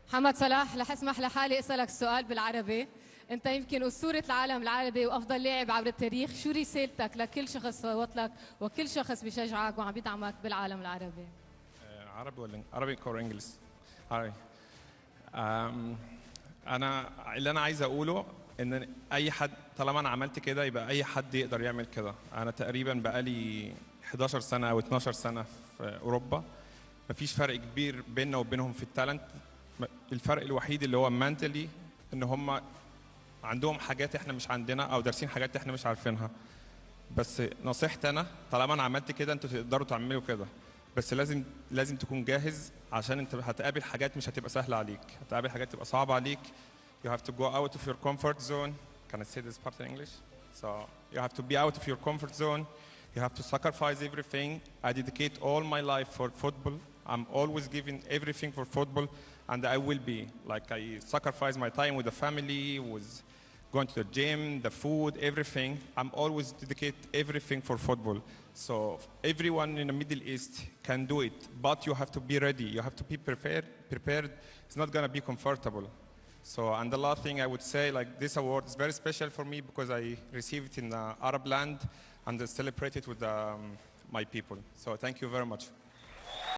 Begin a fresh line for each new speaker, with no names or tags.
محمد صلاح، رح اسمح لحالي اسالك سؤال بالعربي. انت يمكن اسطوره العالم العربي وافضل لاعب عبر التاريخ، شو رسالتك لكل شخص صوت لك وكل شخص بيشجعك وعم بيدعمك بالعالم العربي؟
عربي ولا عربي or انجلش؟ عربي. انا اللي انا عايز اقوله ان اي حد طالما انا عملت كده يبقى اي حد يقدر يعمل كده. انا تقريبا بقالي 11 سنه او 12 سنه في اوروبا. مفيش فرق كبير بيننا وبينهم في التالنت. الفرق الوحيد اللي هو مانتلي، ان هم عندهم حاجات احنا مش عندنا او دارسين حاجات احنا مش عارفينها. بس نصيحتي انا، طالما انا عملت كده انتوا تقدروا تعملوا كده. بس لازم تكون جاهز، عشان انت هتقابل حاجات مش هتبقى سهله عليك، هتقابل حاجات تبقى صعبه عليك. You have to go out of your comfort zone. Can I say this part in English? So you have to be out of your comfort zone. You have to sacrifice everything. I dedicate all my life for football. I'm always giving everything for football, and I will be. Like, I sacrifice my time with the family, with going to the gym, the food, everything. I'm always dedicate everything for football. So everyone in the Middle East can do it, but you have to be ready. You have to be prepared. It's not gonna be comfortable. So, and the last thing I would say, like, this award is very special for me because I received it in the Arab land and I celebrate it with my people. So thank you very much.